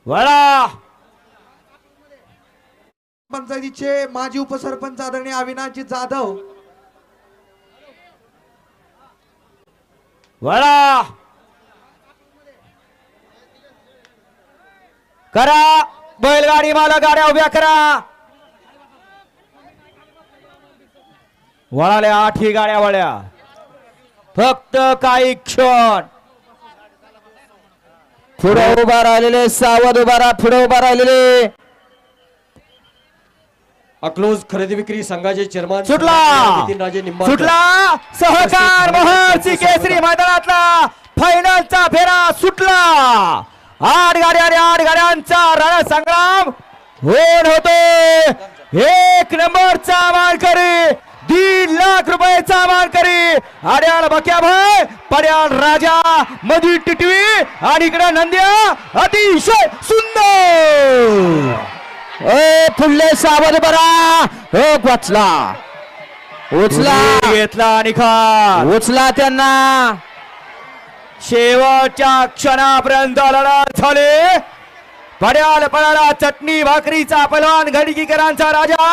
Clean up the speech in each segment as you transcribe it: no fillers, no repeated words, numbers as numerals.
वळा पंचायतीचे माजी उपसरपंच आदरणीय अविनाशजी जाधव वळा करा बैलगाडी मालक गाड्या उभ्या करा वळाल्या 8 गाड्या वळ्या फक्त काही क्षण पुढे उभा राहिलेले सावध उभा राहा पुढे उभा राहिलेले अकलूज खरेदी विक्री संघाचे चेअरमन सुटला नितीनराजे निंबाळकर सुटला सहकार महर्षी केसरी मैदानातला फायनलचा फेरा सुटला 8 गाड्या आणि 8 गाड्यांचा रणसंग्राम होऊन होतो 1 नंबरचा मानकरी 1.5 लाख रुपयाचा मानकरी आड्याळ बक्याभाई पड्याळ राजा मधी टिटवी आणि इकडे नंद्या अतिशय सुंदर पुढले सावध बरा वाचला उचला घेतला निखाल उचला त्यांना शेवटच्या क्षणापर्यंत लढत झाली पड्याल पळाला चटणी भाकरीचा पलवान गडकीकरांचा राजा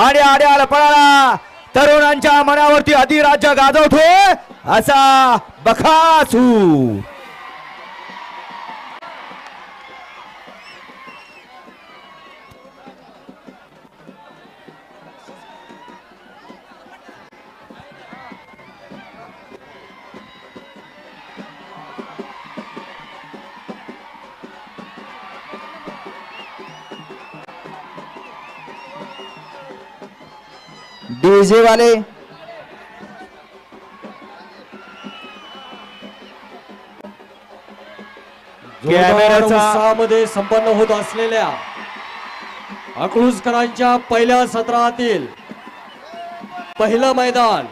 आणि आड्याल पळाला तरुणांच्या मनावरती अधिराज्य गाजवतोय असा बखासू डीजे वाले कॅमेऱ्याचा उत्साहामध्ये संपन्न होत असलेल्या अकलूजकरांच्या पहिल्या सत्रातील पहिलं मैदान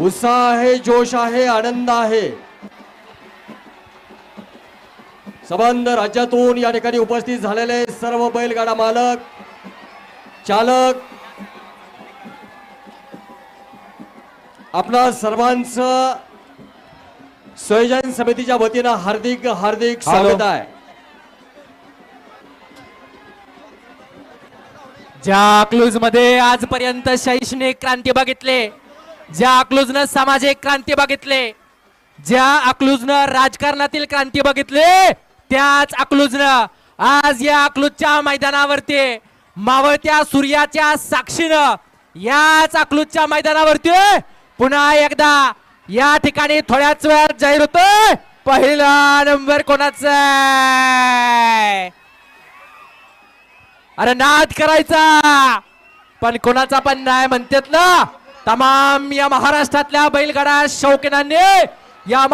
उत्साह आहे जोश आहे आनंद आहे संबंध राज्यातून या ठिकाणी उपस्थित झालेले सर्व बैलगाडा मालक चालक आपणा सर्वांचं संयोजन समितीच्या वतीनं हार्दिक हार्दिक स्वागत आहे ज्या अकलूज मध्ये आजपर्यंत शैक्षणिक क्रांती बघितले ज्या अकलूजनं सामाजिक क्रांती बघितले ज्या अकलूजनं राजकारणातील क्रांती बघितले त्याच अकलूजनं आज या अकलूजच्या मैदानावरती मावळत्या सूर्याच्या साक्षीनं याच अकलूजच्या मैदानावरती पुन्हा एकदा या ठिकाणी थोड्याच वेळात जाहीर होतोय पहिला नंबर कोणाचा आहे? अरे नाद करायचा पण कोणाचा पण नाही म्हणतात ना तमाम या महाराष्ट्रातल्या बैलगाडा शौकीनांनी या